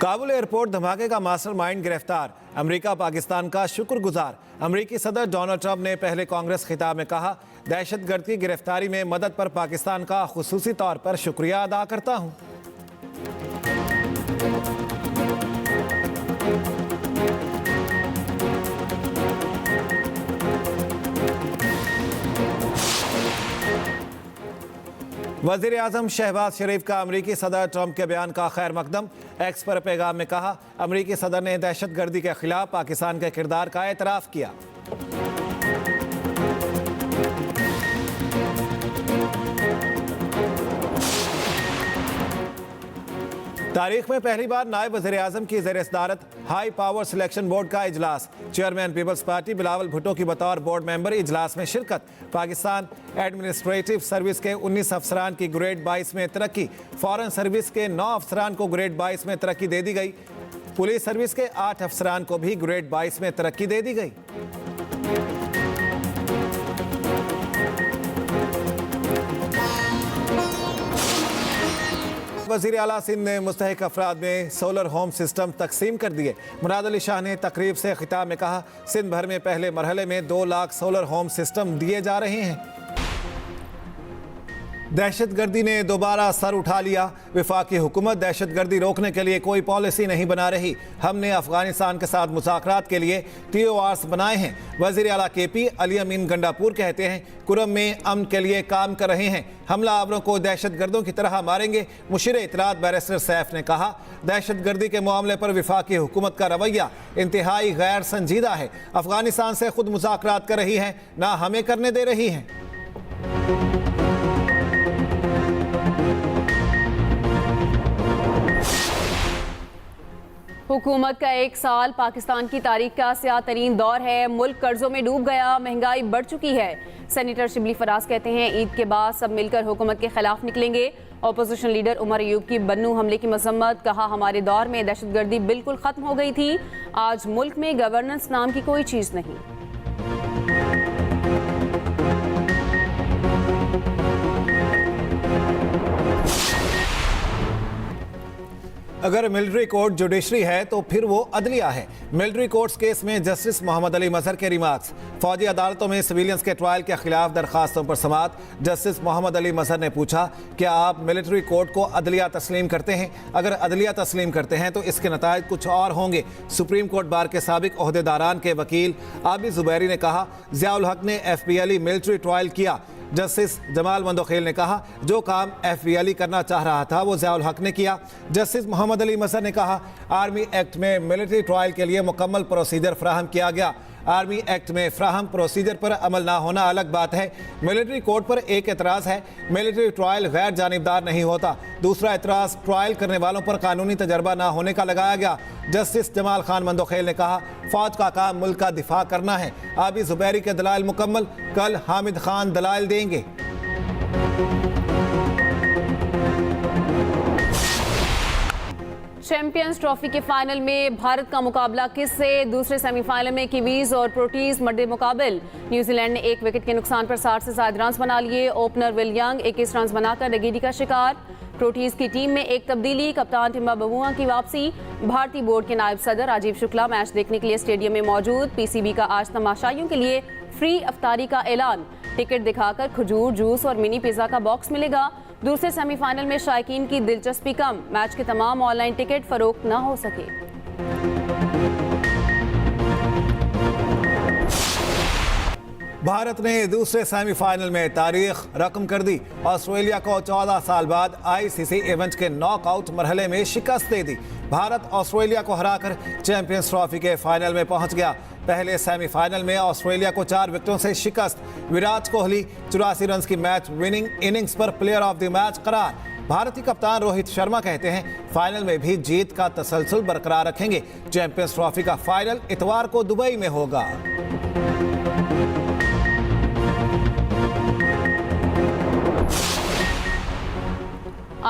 Kabul airport धमाके का mastermind गिरफ्तार, अमेरिका पाकिस्तान का शुक्रगुजार। अमेरिकी सदर डोनाल्ड ट्रंप ने पहले कांग्रेस खिताब में कहा, दहशतगर्द की गिरफ्तारी में मदद पर पाकिस्तान का खुसूसी तौर पर शुक्रिया अदा करता हूं। वज़ीर आज़म शहबाज शरीफ का अमरीकी सदर ट्रंप के बयान का खैर मकदम। एक्स पर पैगाम में कहा, अमरीकी सदर ने दहशतगर्दी के खिलाफ पाकिस्तान के किरदार का एतराफ़ किया। तारीख में पहली बार नायब वज़ीर आज़म की ज़ेर सदारत हाई पावर सिलेक्शन बोर्ड का इजलास। Chairman Peoples Party Bilawal Bhutto की बतौर बोर्ड मेंबर इजलास में शिरकत। पाकिस्तान एडमिनिस्ट्रेटिव सर्विस के 19 अफसरान की ग्रेड 22 में तरक्की। फॉरेन सर्विस के 9 अफसरान को ग्रेड 22 में तरक्की दे दी गई। पुलिस सर्विस के 8 अफसरान को भी ग्रेड 22 में तरक्की दे दी गई। वज़ीर आला सिंध ने मुस्तहिक अफराद में सोलर होम सिस्टम तकसीम कर दिए। मुराद अली शाह ने तकरीब से खिताब में कहा, सिंध भर में पहले मरहले में 2 लाख सोलर होम सिस्टम दिए जा रहे हैं। दहशतगर्दी ने दोबारा सर उठा लिया। वफाकी हुकूमत दहशतगर्दी रोकने के लिए कोई पॉलिसी नहीं बना रही। हमने अफगानिस्तान के साथ मुज़ाकरात के लिए TORs बनाए हैं। वज़ीर आला KP अली अमीन गंडापुर कहते हैं, कुरम में अमन के लिए काम कर रहे हैं। हमला आवरों को दहशतगर्दों की तरह मारेंगे। मुशीर इत्तलात बैरिस्टर सैफ ने कहा, दहशतगर्दी के मामले पर वफाकी हुकूमत का रवैया इंतहाई गैर संजीदा है। अफगानिस्तान से खुद मुज़ाकरात कर रही है, ना हमें करने दे रही है। हुकूमत का 1 साल पाकिस्तान की तारीख का स्याह तरीन दौर है। मुल्क कर्जों में डूब गया, महंगाई बढ़ चुकी है। सेनेटर शिबली फराज कहते हैं, ईद के बाद सब मिलकर हुकूमत के खिलाफ निकलेंगे। अपोजिशन लीडर उमर अयूब की बन्नू हमले की मजम्मत। कहा, हमारे दौर में दहशतगर्दी बिल्कुल खत्म हो गई थी। आज मुल्क में गवर्नेंस नाम की कोई चीज नहीं। अगर मिलिट्री कोर्ट जुडिशरी है तो फिर वो अदलिया है। मिलिट्री कोर्ट्स केस में जस्टिस मोहम्मद अली मजहर के रिमार्क्स। फौजी अदालतों में सिविलियंस के ट्रायल के खिलाफ दरखास्तों पर समाअत। जस्टिस मोहम्मद अली मजहर ने पूछा, क्या आप मिलिट्री कोर्ट को अदलिया तस्लीम करते हैं? अगर अदलिया तस्लीम करते हैं तो इसके नतायज कुछ और होंगे। सुप्रीम कोर्ट बार के साबिक ओहदेदारान के वकील आबिद जुबैरी ने कहा, ज़ियाउल हक ने FPLE मिलिट्री ट्रायल किया। जस्टिस जमाल मंदोखेल ने कहा, जो काम FPLE करना चाह रहा था वो ज़ियाउल हक ने किया। जस्टिस मोहम्मद अली मजहर ने कहा, आर्मी एक्ट में मिलिट्री ट्रायल के लिए मुकम्मल प्रोसीजर फ्राहम किया गया। आर्मी एक्ट में फ्राहम प्रोसीजर पर अमल ना होना अलग बात है। मिलिट्री कोर्ट पर एक एतराज़ है, मिलिट्री ट्रायल गैर जानिबदार नहीं होता। दूसरा एतराज़ ट्रायल करने वालों पर कानूनी तजर्बा ना होने का लगाया गया। जस्टिस जमाल खान मंदोखेल ने कहा, फौज का काम मुल्क का दिफा करना है। आबिद जुबैरी के दलाइल मुकम्मल, कल हामिद खान दलाइल देंगे। चैंपियंस ट्रॉफी के फाइनल में भारत का मुकाबला किससे? दूसरे सेमीफाइनल में कीवीज और प्रोटीज मद्दे मुकाबिल। न्यूजीलैंड ने 1 विकेट के नुकसान पर 60 से ज्यादा रन बना लिए। ओपनर विल यंग 21 रन बनाकर नगीडी का शिकार। प्रोटीज की टीम में एक तब्दीली, कप्तान टिम्बा बबुआ की वापसी। भारतीय बोर्ड के नायब सदर राजीव शुक्ला मैच देखने के लिए स्टेडियम में मौजूद। PCB का आज तमाशाइयों के लिए फ्री अफ्तारी का ऐलान। टिकट दिखाकर खजूर, जूस और मिनी पिज्जा का बॉक्स मिलेगा। दूसरे सेमीफाइनल में शायकीन की दिलचस्पी कम। मैच के तमाम ऑनलाइन टिकट फरोख्त न हो सके। भारत ने दूसरे सेमीफाइनल में तारीख रकम कर दी। ऑस्ट्रेलिया को 14 साल बाद ICC इवेंट के नॉकआउट मरहले में शिकस्त दे दी। भारत ऑस्ट्रेलिया को हराकर चैंपियंस ट्रॉफी के फाइनल में पहुंच गया। पहले सेमीफाइनल में ऑस्ट्रेलिया को 4 विकेटों से शिकस्त। विराट कोहली 84 रन की मैच विनिंग इनिंग्स पर प्लेयर ऑफ द मैच करार। भारतीय कप्तान रोहित शर्मा कहते हैं, फाइनल में भी जीत का तसलसल बरकरार रखेंगे। चैंपियंस ट्रॉफी का फाइनल इतवार को दुबई में होगा।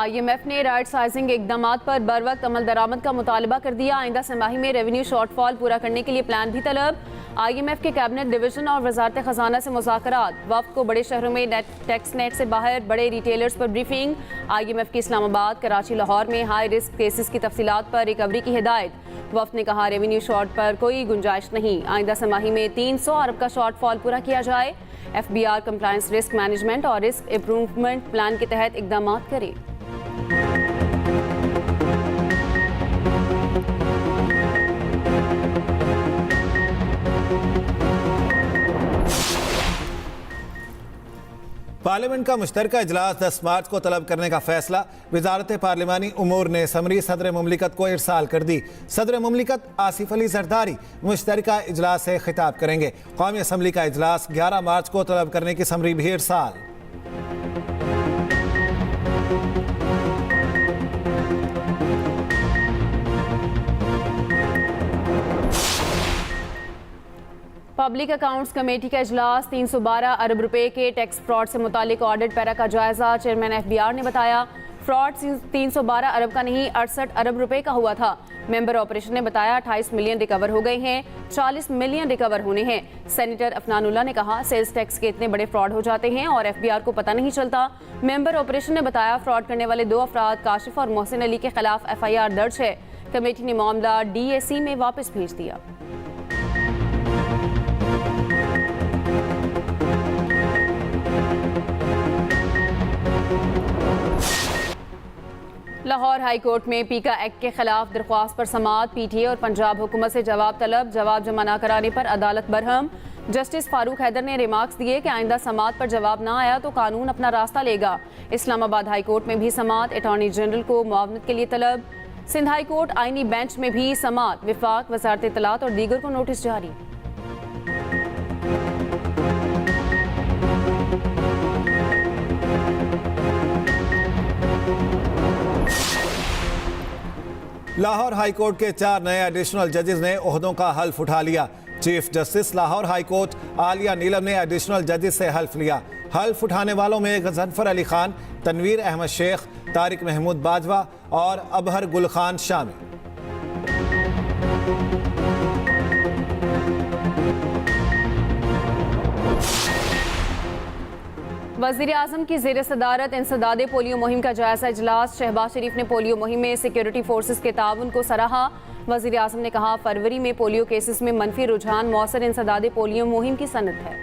IMF ने राइट साइजिंग इकदाम पर बर वक्त अमल दरामद का मुतालबा कर दिया। आइंदा छमाही में रेवेन्यू शॉर्टफॉल पूरा करने के लिए प्लान भी तलब। IMF के कैबिनेट डिवीजन और वजारत खजाना से मुज़ाकरात। वफ्द को बड़े शहरों में टैक्स नेट से बाहर बड़े रिटेलर्स पर ब्रीफिंग। IMF की इस्लामाबाद, कराची, लाहौर में हाई रिस्क केसेस की तफसीलात पर रिकवरी की हिदायत। वफ्द ने कहा रेवेन्यू शॉर्ट पर कोई गुंजाइश नहीं। आइंदा छमाही में 300 अरब का शॉर्टफॉल पूरा किया जाए। FBR कंप्लायंस रिस्क मैनेजमेंट और रिस्क इम्प्रूवमेंट प्लान के तहत इकदाम करे। पार्लियामेंट का मुश्तरका इजलास 10 मार्च को तलब करने का फैसला। वजारत पार्लिमानी उमूर ने समरी सदर मुमलिकत को इरसाल कर दी। सदर मुमलिकत आसिफ अली जरदारी मुश्तरका इजलास से खिताब करेंगे। कौमी असम्बली का इजलास 11 मार्च को तलब करने की समरी भी इरसाल। पब्लिक अकाउंट्स कमेटी का इजलास 312 अरब रुपए के टैक्स फ्रॉड से मुतालिक ऑडिट पैरा का जायजा। चेयरमैन FBR ने बताया फ्रॉड 312 अरब का नहीं 68 अरब रुपए का हुआ था। मेंबर ऑपरेशन ने बताया 28 मिलियन रिकवर हो गए हैं, 40 मिलियन रिकवर होने हैं। सेनेटर अफनानुल्लाह ने कहा सेल्स टैक्स के इतने बड़े फ्रॉड हो जाते हैं और FBR को पता नहीं चलता। मेंबर ऑपरेशन ने बताया फ्रॉड करने वाले 2 अफराद काशिफ और मोहसिन अली के खिलाफ FIR दर्ज है। कमेटी ने मामला DAC में वापस भेज दिया। लाहौर हाई कोर्ट में पीका एक्ट के खिलाफ दरख्वास्त पर समाअत। PTA और पंजाब हुकूमत से जवाब तलब। जवाब जमा न कराने पर अदालत बरहम। जस्टिस फारूक हैदर ने रिमार्क्स दिए कि आइंदा समाअत पर जवाब ना आया तो कानून अपना रास्ता लेगा। इस्लामाबाद हाई कोर्ट में भी समाअत। अटॉर्नी जनरल को मुआवनत के लिए तलब। सिंध हाई कोर्ट आईनी बेंच में भी समाअत। विफाक, वजारत इत्तलात और दीगर को नोटिस जारी। लाहौर हाई कोर्ट के 4 नए एडिशनल जजेस ने ओहदों का हल्फ उठा लिया। Chief justice Lahore high court Aaliya Neelam ने एडिशनल जजेस से हल्फ लिया। हल्फ उठाने वालों में गजनफर अली खान, तनवीर अहमद शेख, तारिक महमूद बाजवा और अबहर गुल खान शामिल। वज़ीर आज़म की ज़ेर सदारत इंसदादे पोलियो मुहिम का जायजा इजलास। शहबाज शरीफ ने पोलियो मुहिम में सिक्योरिटी फोर्सेस के ताउन को सराहा। वज़ीर आज़म ने कहा फरवरी में पोलियो केसेस में मनफी रुझान मौसर इंसदादे पोलियो मुहिम की सनत है।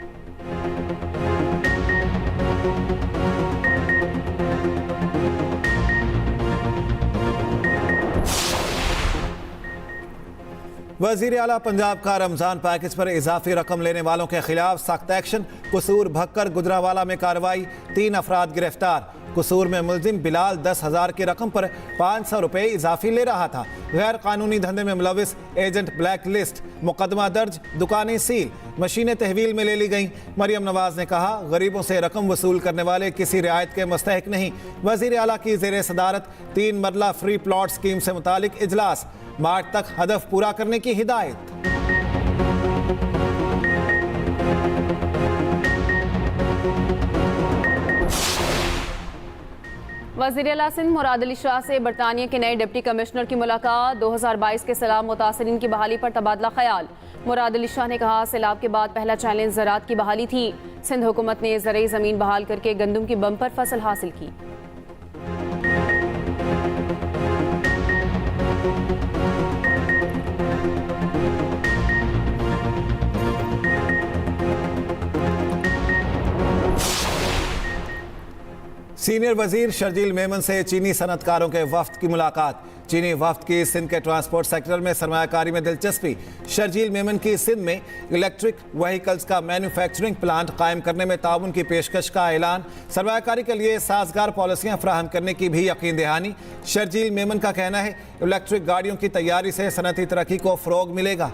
वज़ीर आला पंजाब का रमज़ान पैकेज पर इजाफी रकम लेने वालों के खिलाफ सख्त एक्शन। कसूर भक्कर गुजरावाला में कार्रवाई। 3 अफराद गिरफ्तार। कसूर में मुलजिम बिलाल 10,000 की रकम पर 500 रुपये इजाफी ले रहा था। गैर कानूनी धंधे में मुलविस एजेंट ब्लैक लिस्ट। मुकदमा दर्ज, दुकानें सील, मशीनें तहवील में ले ली गईं। मरियम नवाज ने कहा गरीबों से रकम वसूल करने वाले किसी रियायत के मुस्तहिक नहीं। वज़ीर आला की ज़ेर सदारत 3 मरला फ्री प्लॉट स्कीम से मुतालिक इजलास। मार्च तक हदफ पूरा करने की हिदायत। वज़ीर आला सिंध मुराद अली शाह से बरतानिया के नए डिप्टी कमिश्नर की मुलाकात। 2022 के सैलाब मुतासरीन की बहाली पर तबादला ख्याल। मुराद अली शाह ने कहा सैलाब के बाद पहला चैलेंज ज़राअत की बहाली थी। सिंध हुकूमत ने ज़रई ज़मीन बहाल करके गंदम की बम्पर फसल हासिल की। सीनियर वजीर शर्जील मेमन से चीनी सनतकारों के वफ्द की मुलाकात। चीनी वफ्द की सिंध के ट्रांसपोर्ट सेक्टर में सरमायाकारी में दिलचस्पी। शर्जील मेमन की सिंध में इलेक्ट्रिक व्हीकल्स का मैन्युफैक्चरिंग प्लांट कायम करने में ताउन की पेशकश का ऐलान। सरमायाकारी के लिए साजगार पॉलिसियां फराहम करने की भी यकीन दहानी। शर्जील मेमन का कहना है इलेक्ट्रिक गाड़ियों की तैयारी से सनती तरक्की को फ़रोग मिलेगा।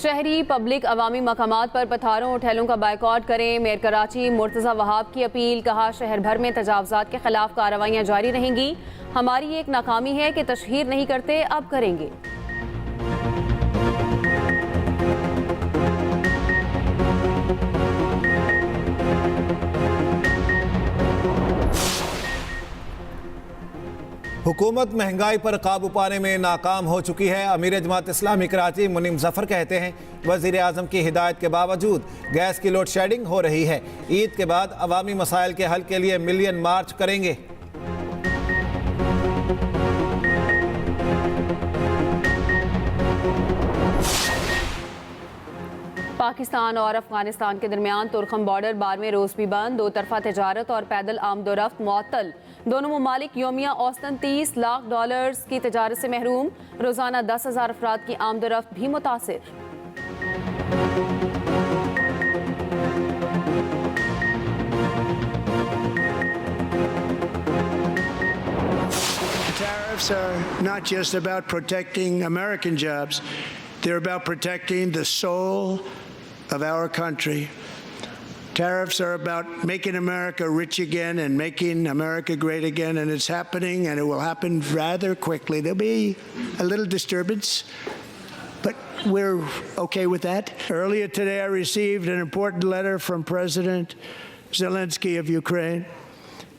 शहरी पब्लिक अवामी मकामात पर पथारों और ठेलों का बाइकआउट करें। मेयर कराची मुर्तज़ा वहाब की अपील। कहा, शहर भर में तजावुज़ात के खिलाफ कार्रवाइयाँ जारी रहेंगी। हमारी एक नाकामी है कि तशहीर नहीं करते, अब करेंगे। हुकूमत महंगाई पर काबू पाने में नाकाम हो चुकी है। अमीर जमात इस्लामी कराची मुनीम जफर कहते हैं, वज़ीर आज़म की हिदायत के बावजूद गैस की लोड शेडिंग हो रही है। ईद के बाद अवामी मसाइल के हल के लिए मिलियन मार्च करेंगे। पाकिस्तान और अफगानिस्तान के दरमियान तुर्खम बॉर्डर 12वें रोज भी बंद। दो तरफा तजारत और पैदल आमदोरफ्त मुअत्तल। दोनों ममालिक योमिया औसतन $30 लाख की तजारत से महरूम। रोजाना 10,000 अफराद की आमदोरफ्त भी मुतासिर। Tariffs are not just about protecting American jobs, they're about protecting the soul of our country. Tariffs are about making America rich again and making America great again, and it's happening, and it will happen rather quickly. There'll be a little disturbance, but we're okay with that. Earlier today, I received an important letter from President Zelensky of Ukraine.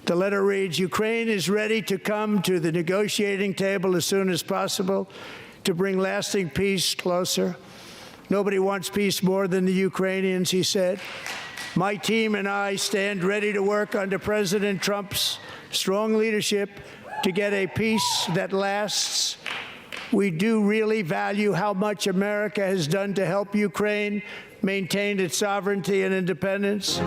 The letter reads, Ukraine is ready to come to the negotiating table as soon as possible to bring lasting peace closer. Nobody wants peace more than the Ukrainians, he said. My team and I stand ready to work under President Trump's strong leadership to get a peace that lasts. We do really value how much America has done to help Ukraine maintain its sovereignty and independence.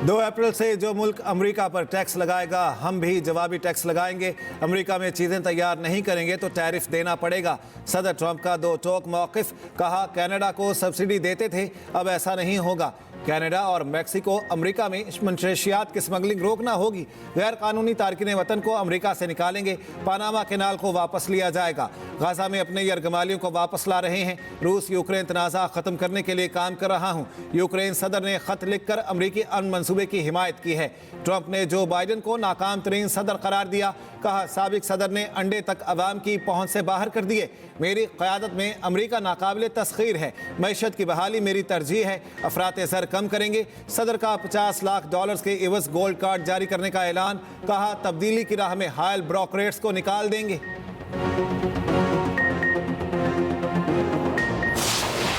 2 अप्रैल से जो मुल्क America पर tax लगाएगा, हम भी जवाबी tax लगाएंगे। America में चीज़ें तैयार नहीं करेंगे तो टैरिफ देना पड़ेगा। सदर ट्रंप का दो टोक मौक़िफ़। कहा, कनाडा को सब्सिडी देते थे, अब ऐसा नहीं होगा। कनाडा और मेक्सिको अमेरिका में मंशियात की स्मगलिंग रोकना होगी। गैर कानूनी तारकिन वतन को अमेरिका से निकालेंगे। पानामा कैनाल को वापस लिया जाएगा। गाजा में अपने यरगमालियों को वापस ला रहे हैं। रूस यूक्रेन तनाज़ा ख़त्म करने के लिए काम कर रहा हूँ। यूक्रेन सदर ने ख़त लिखकर अमरीकी अमन मंसूबे की हिमायत की है। ट्रंप ने जो बाइडन को नाकाम तरीन सदर करार दिया। कहा, साबिक सदर ने अंडे तक अवाम की पहुँच से बाहर कर दिए। मेरी क़यादत में अमरीका नाकाबिल तस्खीर है। मईशत की बहाली मेरी तरजीह है। अफरात ज़र कम करेंगे। सदर का $50 लाख के एवज गोल्ड कार्ड जारी करने का ऐलान। कहा, तब्दीली की राह में हायल ब्रोकरेट्स को निकाल देंगे।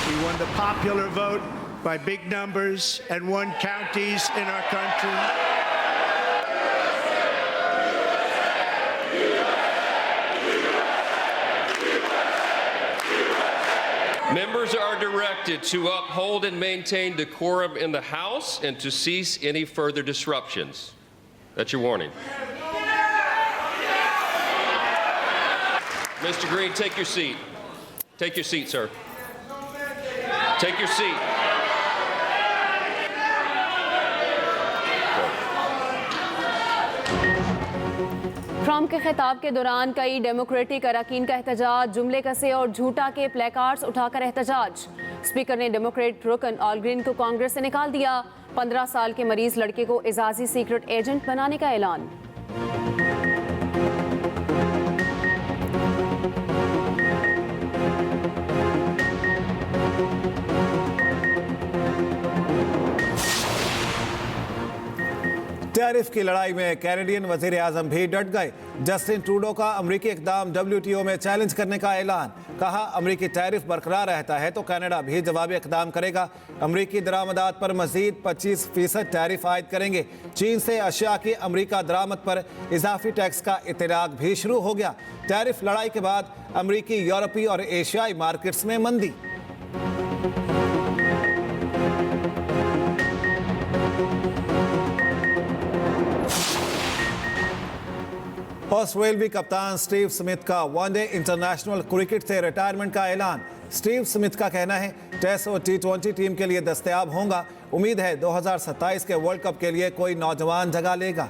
We won the popular vote by big numbers and won counties in our country. Members are directed to uphold and maintain decorum in the House and to cease any further disruptions. That's your warning. Mr. Green, take your seat. Take your seat, sir. Take your seat. Trump के खिताब के दौरान कई democratic अरकान का एहतजाज। जुमले कसे और झूठा के प्लेकार्ड्स उठाकर एहतजाज। स्पीकर ने डेमोक्रेट रुकन ऑलग्रीन को कांग्रेस से निकाल दिया। 15 साल के मरीज लड़के को एजाजी सीक्रेट एजेंट बनाने का ऐलान। टैरिफ की लड़ाई में कैनेडियन वजीर आजम भी डट गए। जस्टिन ट्रूडो का अमरीकी इकदाम WTO में चैलेंज करने का ऐलान। कहा, अमरीकी टैरिफ बरकरार रहता है तो कनाडा भी जवाबी इकदाम करेगा। अमरीकी दरामदात पर मजीद 25% टैरिफ आयद करेंगे। चीन से अशिया की अमरीका दरामद पर इजाफी टैक्स का इतलाक भी शुरू हो गया। टैरिफ लड़ाई के बाद अमरीकी, यूरोपीय और एशियाई मार्केट्स में मंदी। ऑस्ट्रेलियाई कप्तान स्टीव स्मिथ का वनडे इंटरनेशनल क्रिकेट से रिटायरमेंट का ऐलान। स्टीव स्मिथ का कहना है, टेस्ट और T20 टीम के लिए दस्तयाब होगा। उम्मीद है 2027 के वर्ल्ड कप के लिए कोई नौजवान जगह लेगा।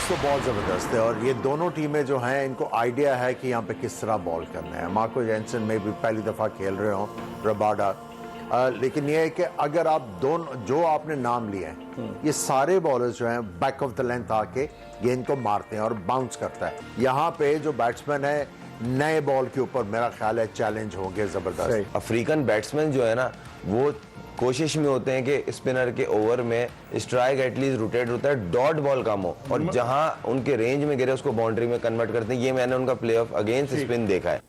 तो बहुत ज़बरदस्त है और ये दोनों टीमें जो हैं इनको आइडिया है कि यहाँ पे किस तरह बॉल करना है। मार्को जेंसन में भी पहली दफ़ा खेल रहे हों, रबाडा, लेकिन ये है कि अगर आप दोनों जो आपने नाम लिए हैं ये सारे बॉलर्स जो हैं बैक ऑफ द लेंथ आके गेंद को मारते हैं और बाउंस करता है। यहाँ पे जो बैट्समैन है नए बॉल के ऊपर मेरा ख्याल है चैलेंज होंगे ज़बरदस्त। अफ्रीकन बैट्समैन जो है ना वो कोशिश में होते हैं कि स्पिनर के ओवर में स्ट्राइक एटलीस्ट रोटेट होता है, डॉट बॉल कम हो और जहां उनके रेंज में गिरे उसको बाउंड्री में कन्वर्ट करते हैं। ये मैंने उनका प्ले ऑफ अगेंस्ट स्पिन देखा है।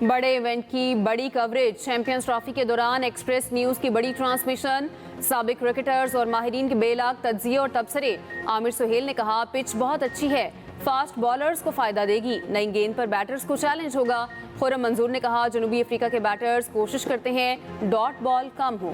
बड़े इवेंट की बड़ी कवरेज, चैंपियंस ट्रॉफी के दौरान एक्सप्रेस न्यूज की बड़ी ट्रांसमिशन, साबिक क्रिकेटर्स और माहिरीन के बेलाग तज्जिये और तबसरे। आमिर सुहेल ने कहा पिच बहुत अच्छी है, फास्ट बॉलर्स को फायदा देगी, नई गेंद पर बैटर्स को चैलेंज होगा। खुर्रम मंजूर ने कहा जनूबी अफ्रीका के बैटर्स कोशिश करते हैं डॉट बॉल कम हो।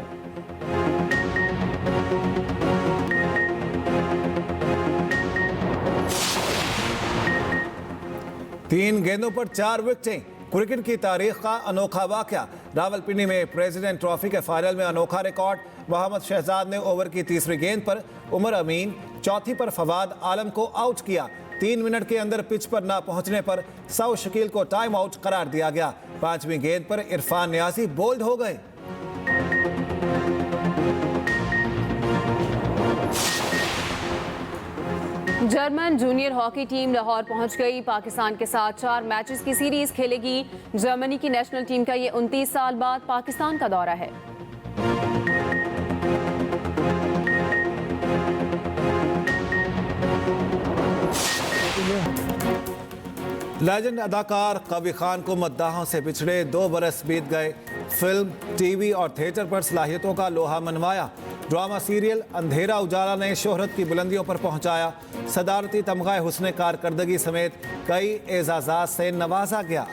तीन गेंदों पर 4 विकेटें, क्रिकेट की तारीख का अनोखा वाकया। रावलपिंडी में प्रेसिडेंट ट्रॉफी के फाइनल में अनोखा रिकॉर्ड। मोहम्मद शहजाद ने ओवर की तीसरी गेंद पर उमर अमीन, चौथी पर फवाद आलम को आउट किया। 3 मिनट के अंदर पिच पर ना पहुंचने पर सऊ शकील को टाइम आउट करार दिया गया। 5वीं गेंद पर इरफान नियाजी बोल्ड हो गए। German junior hockey team Lahore पहुंच गई। पाकिस्तान के साथ 4 मैचेस की सीरीज खेलेगी। जर्मनी की नेशनल टीम का ये 29 साल बाद पाकिस्तान का दौरा है। लेजेंड अदाकार कवि खान को मद्दाहों से पिछड़े 2 बरस बीत गए। फिल्म, टीवी और थिएटर पर सलाहियतों का लोहा मनवाया। ड्रामा सीरियल अंधेरा उजाला ने शोहरत की बुलंदियों पर पहुंचाया। सदारती तमगा हुस्न कारकर्दगी समेत कई एजाज़ात से नवाजा गया।